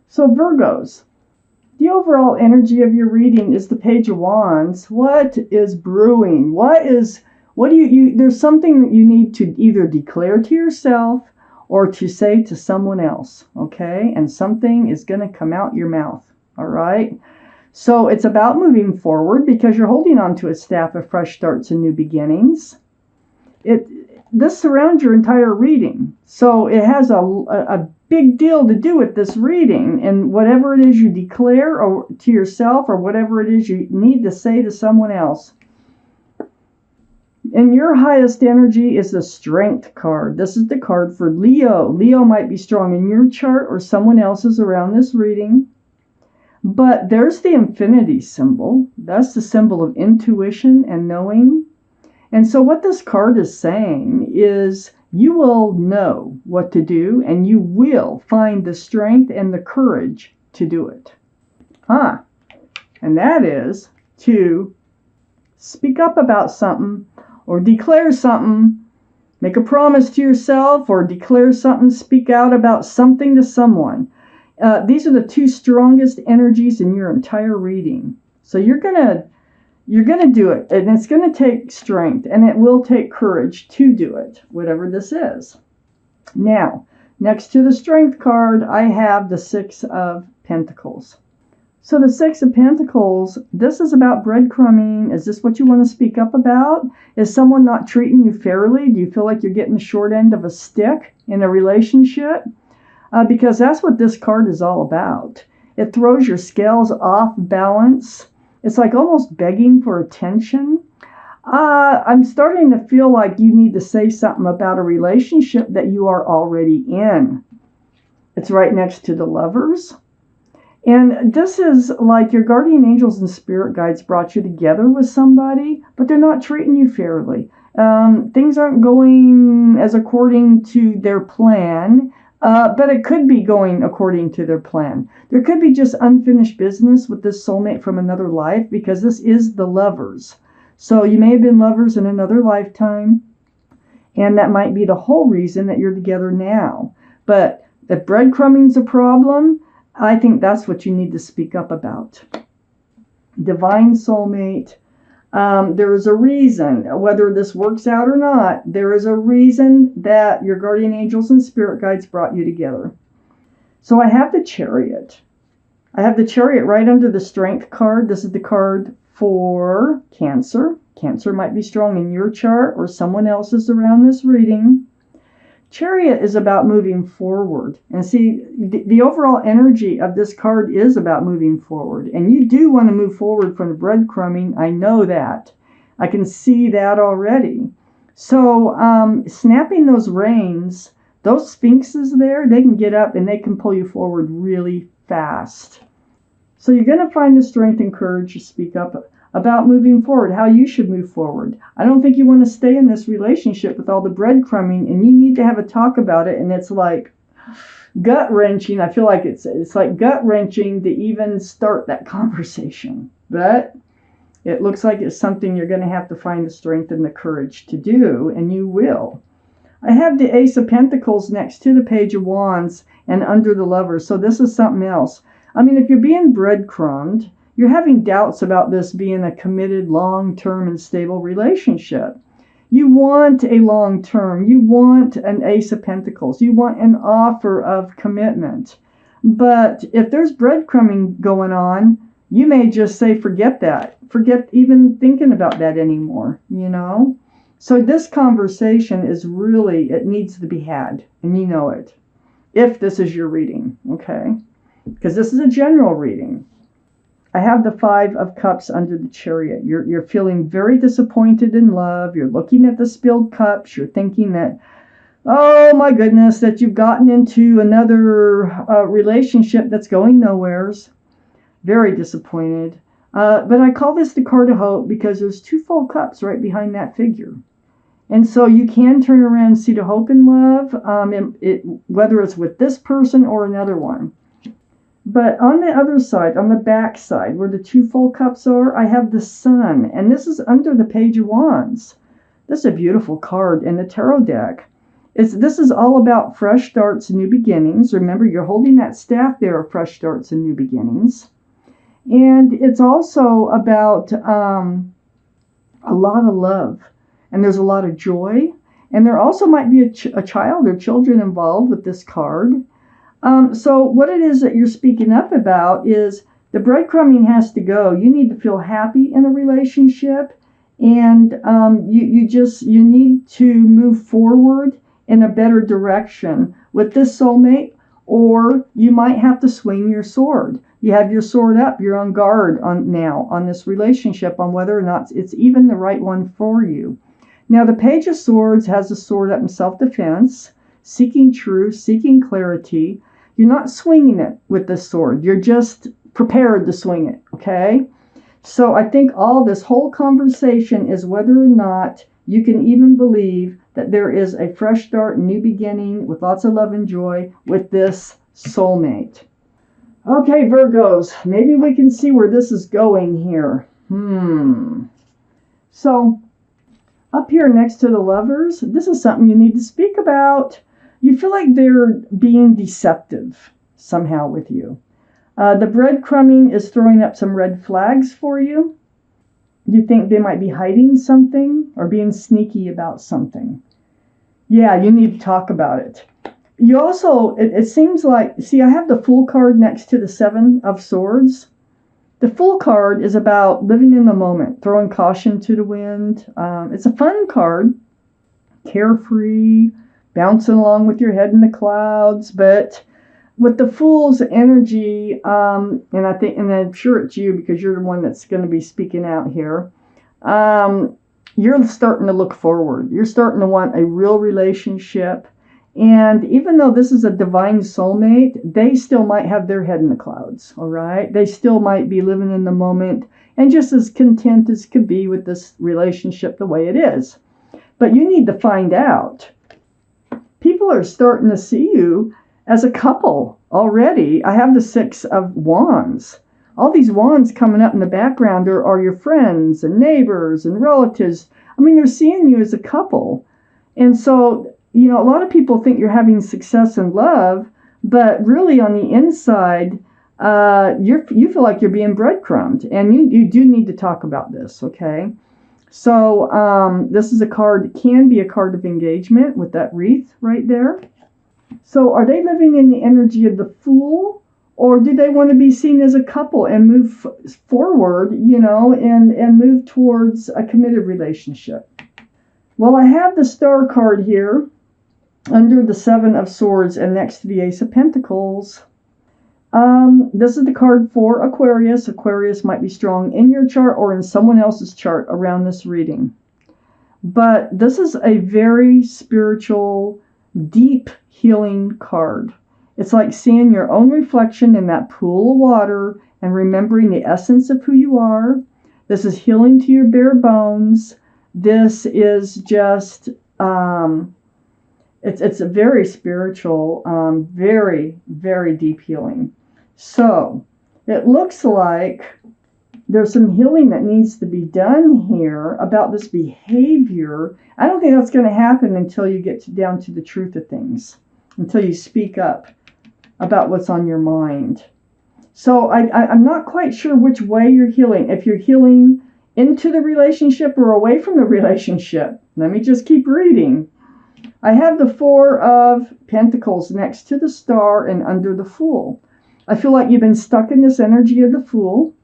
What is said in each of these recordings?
So Virgos, the overall energy of your reading is the Page of Wands. What is brewing? What do there's something that you need to either declare to yourself or to say to someone else, okay? And something is going to come out your mouth, all right? So it's about moving forward because you're holding on to a staff of fresh starts and new beginnings. This surrounds your entire reading. So it has a big deal to do with this reading, and whatever it is you declare or to yourself or whatever it is you need to say to someone else. And your highest energy is the Strength card. This is the card for Leo. Leo might be strong in your chart or someone else's around this reading. But there's the infinity symbol. That's the symbol of intuition and knowing. And so what this card is saying is you will know what to do and you will find the strength and the courage to do it. And that is to speak up about something or declare something, make a promise to yourself or declare something, speak out about something to someone. These are the two strongest energies in your entire reading. So you're gonna do it, and it's gonna take strength, and it will take courage to do it, whatever this is. Now, next to the Strength card, I have the Six of Pentacles. So the Six of Pentacles, this is about breadcrumbing. Is this what you want to speak up about? Is someone not treating you fairly? Do you feel like you're getting the short end of a stick in a relationship? Because that's what this card is all about. It throws your scales off balance. It's like almost begging for attention. I'm starting to feel like you need to say something about a relationship that you are already in. It's right next to the Lovers. And this is like your guardian angels and spirit guides brought you together with somebody, but they're not treating you fairly. Things aren't going as according to their plan, but it could be going according to their plan. There could be just unfinished business with this soulmate from another life because this is the Lovers. So you may have been lovers in another lifetime, and that might be the whole reason that you're together now. But if breadcrumbing's a problem, I think that's what you need to speak up about. Divine soulmate. There is a reason, whether this works out or not, there is a reason that your guardian angels and spirit guides brought you together. So I have the Chariot. I have the Chariot right under the Strength card. This is the card for Cancer. Cancer might be strong in your chart or someone else's around this reading. Chariot is about moving forward. And see, the overall energy of this card is about moving forward. And you do want to move forward from the breadcrumbing. I know that. I can see that already. So snapping those reins, those sphinxes there, they can get up and they can pull you forward really fast. So you're going to find the strength and courage to speak up about moving forward, how you should move forward. I don't think you want to stay in this relationship with all the breadcrumbing, and you need to have a talk about it, and it's like gut-wrenching. I feel like it's like gut-wrenching to even start that conversation. But it looks like it's something you're going to have to find the strength and the courage to do, and you will. I have the Ace of Pentacles next to the Page of Wands and under the Lovers, so this is something else. I mean, if you're being breadcrumbed, you're having doubts about this being a committed, long-term, and stable relationship. You want a long-term. You want an Ace of Pentacles. You want an offer of commitment. But if there's breadcrumbing going on, you may just say, forget that. Forget even thinking about that anymore, you know? So this conversation is really, it needs to be had, and you know it. If this is your reading, okay? Because this is a general reading. I have the Five of Cups under the Chariot. You're feeling very disappointed in love. You're looking at the spilled cups. You're thinking that, oh my goodness, that you've gotten into another relationship that's going nowheres. Very disappointed. But I call this the card of hope because there's two full cups right behind that figure. And so you can turn around and see the hope in love, whether it's with this person or another one. But on the other side, on the back side, where the two full cups are, I have the Sun. And this is under the Page of Wands. This is a beautiful card in the tarot deck. This is all about fresh starts and new beginnings. Remember, you're holding that staff there of fresh starts and new beginnings. And it's also about a lot of love. And there's a lot of joy. And there also might be a child or children involved with this card. So what it is that you're speaking up about is the breadcrumbing has to go. You need to feel happy in a relationship. And you need to move forward in a better direction with this soulmate, or you might have to swing your sword. You have your sword up. You're on guard on this relationship, on whether or not it's even the right one for you. Now, the Page of Swords has a sword up in self-defense, seeking truth, seeking clarity. You're not swinging it with this sword. You're just prepared to swing it, okay? So I think this whole conversation is whether or not you can even believe that there is a fresh start, new beginning with lots of love and joy with this soulmate. Okay, Virgos, maybe we can see where this is going here. So up here next to the Lovers, this is something you need to speak about. You feel like they're being deceptive somehow with you. The breadcrumbing is throwing up some red flags for you. You think they might be hiding something or being sneaky about something. Yeah, you need to talk about it. You also, it seems like, see, I have the Fool card next to the Seven of Swords. The Fool card is about living in the moment, throwing caution to the wind. It's a fun card, carefree, bouncing along with your head in the clouds. But with the Fool's energy, and I'm sure it's you because you're the one that's going to be speaking out here. You're starting to look forward. You're starting to want a real relationship. And even though this is a divine soulmate, they still might have their head in the clouds, all right? They still might be living in the moment and just as content as could be with this relationship the way it is. But you need to find out. People are starting to see you as a couple already. I have the Six of Wands. All these wands coming up in the background are your friends and neighbors and relatives. I mean, they're seeing you as a couple. And so, you know, a lot of people think you're having success in love, but really on the inside, you feel like you're being breadcrumbed, and you do need to talk about this, okay? So this is a card, can be a card of engagement with that wreath right there. So are they living in the energy of the Fool, or do they want to be seen as a couple and move forward, you know, and move towards a committed relationship? Well, I have the Star card here under the Seven of Swords and next to the Ace of Pentacles. This is the card for Aquarius. Aquarius might be strong in your chart or in someone else's chart around this reading. But this is a very spiritual, deep healing card. It's like seeing your own reflection in that pool of water and remembering the essence of who you are. This is healing to your bare bones. This is just, it's a very spiritual, very, very deep healing. So it looks like there's some healing that needs to be done here about this behavior. I don't think that's going to happen until you get down to the truth of things, until you speak up about what's on your mind. So I'm not quite sure which way you're healing. If you're healing into the relationship or away from the relationship. Let me just keep reading. I have the Four of Pentacles next to the Star and under the Fool. I feel like you've been stuck in this energy of the Fool.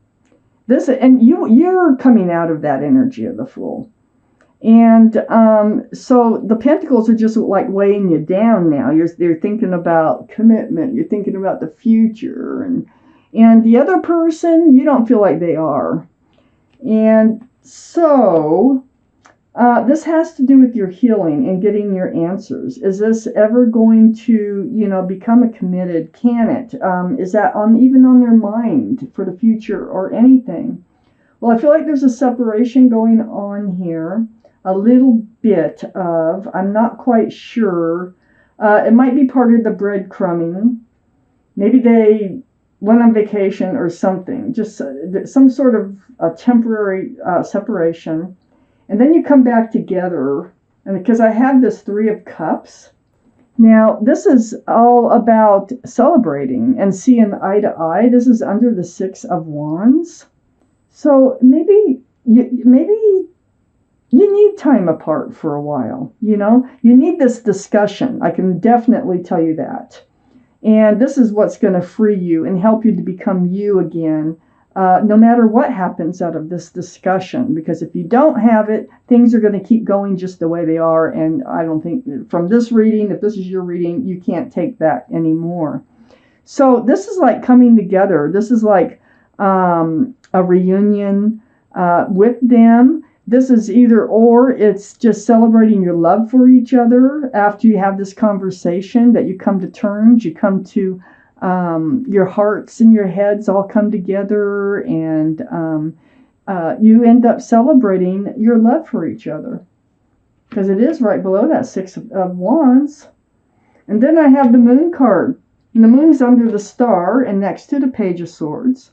And you're coming out of that energy of the Fool. And so the Pentacles are just like weighing you down now. You're thinking about commitment. You're thinking about the future. And the other person, you don't feel like they are. And so this has to do with your healing and getting your answers. Is this ever going to, you know, become a committed? Can it? Is that even on their mind for the future or anything? Well, I feel like there's a separation going on here. A little bit of, I'm not quite sure. It might be part of the breadcrumbing. Maybe they went on vacation or something. Just some sort of a temporary separation. And then you come back together. And because I have this Three of Cups, Now, this is all about celebrating and seeing eye to eye. This is under the Six of Wands. So maybe you need time apart for a while. You need this discussion. I can definitely tell you that. And this is what's going to free you and help you to become you again, no matter what happens out of this discussion. Because if you don't have it, things are going to keep going just the way they are. And I don't think from this reading, if this is your reading, you can't take that anymore. So this is like coming together. This is like a reunion with them. This is either or. It's just celebrating your love for each other after you have this conversation, that you come to terms, you come to your hearts and your heads all come together, and you end up celebrating your love for each other. Because it is right below that Six of Wands. And then I have the Moon card. And the Moon's under the star and next to the Page of Swords.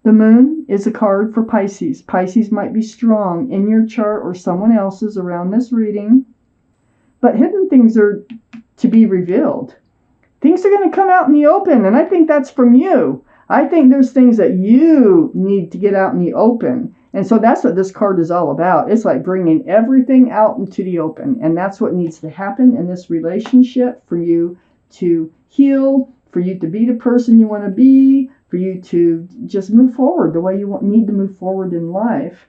The Moon is a card for Pisces. Pisces might be strong in your chart or someone else's around this reading. But hidden things are to be revealed. Things are going to come out in the open, and I think that's from you. I think there's things that you need to get out in the open. And so that's what this card is all about. It's like bringing everything out into the open. And that's what needs to happen in this relationship for you to heal, for you to be the person you want to be, for you to just move forward the way you need to move forward in life.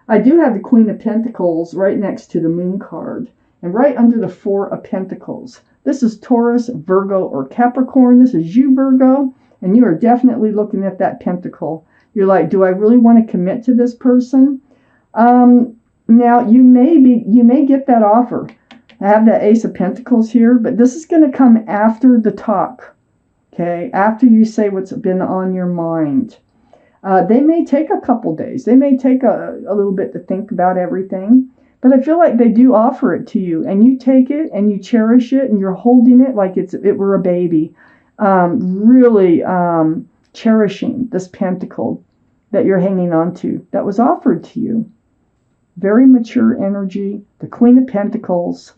I do have the Queen of Pentacles right next to the Moon card and right under the Four of Pentacles. This is Taurus, Virgo, or Capricorn. This is you, Virgo, and you are definitely looking at that pentacle. You're like, do I really want to commit to this person? Now, you may get that offer. I have that Ace of Pentacles here, but this is going to come after the talk. Okay, after you say what's been on your mind. They may take a couple days. They may take a little bit to think about everything. But I feel like they do offer it to you. And you take it and you cherish it and you're holding it like it were a baby. Really cherishing this pentacle that you're hanging on to that was offered to you. Very mature energy. The Queen of Pentacles.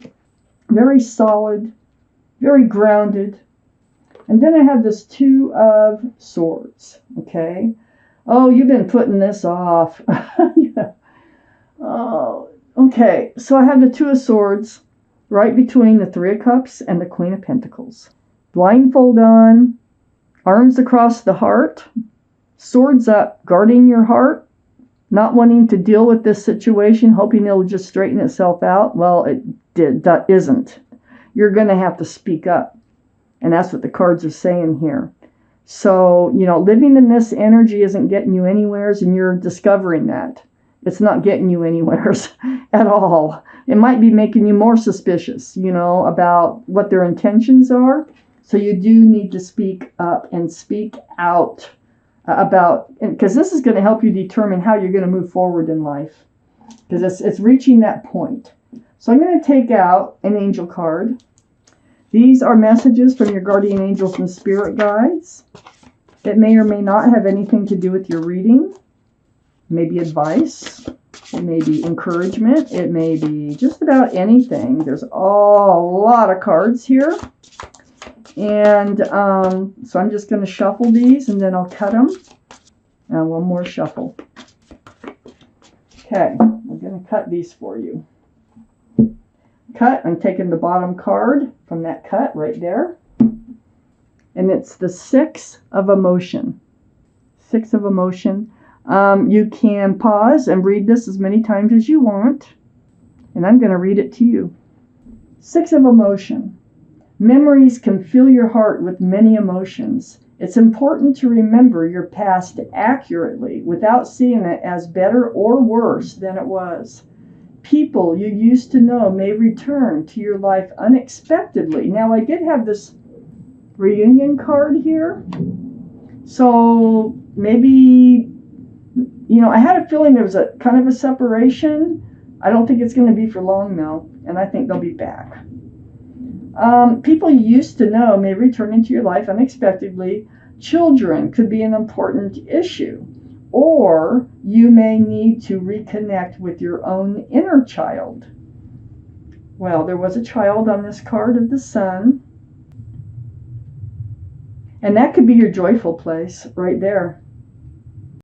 Very solid. Very grounded. And then I have this Two of Swords, okay? Oh, you've been putting this off. Yeah. Oh, okay. So I have the Two of Swords right between the Three of Cups and the Queen of Pentacles. Blindfold on, arms across the heart, swords up, guarding your heart, not wanting to deal with this situation, hoping it'll just straighten itself out. Well, that isn't. You're going to have to speak up. And that's what the cards are saying here. So, living in this energy isn't getting you anywheres, and you're discovering that. It's not getting you anywheres at all. It might be making you more suspicious, about what their intentions are. So you do need to speak up and speak out because this is going to help you determine how you're going to move forward in life. Because it's reaching that point. So I'm going to take out an angel card. These are messages from your guardian angels and spirit guides. It may or may not have anything to do with your reading. It may be advice. It may be encouragement. It may be just about anything. There's a lot of cards here. And so I'm just going to shuffle these and then I'll cut them. And one more shuffle. Okay, I'm going to cut these for you. Cut, I'm taking the bottom card from that cut right there. And it's the Six of Emotion. Six of Emotion. You can pause and read this as many times as you want. And I'm going to read it to you. Six of Emotion. Memories can fill your heart with many emotions. It's important to remember your past accurately without seeing it as better or worse than it was. People you used to know may return to your life unexpectedly. Now, I did have this reunion card here. So maybe, I had a feeling there was a kind of a separation. I don't think it's going to be for long, though. And I think they'll be back. People you used to know may return into your life unexpectedly. Children could be an important issue. Or you may need to reconnect with your own inner child. Well, there was a child on this card of the Sun. And that could be your joyful place right there.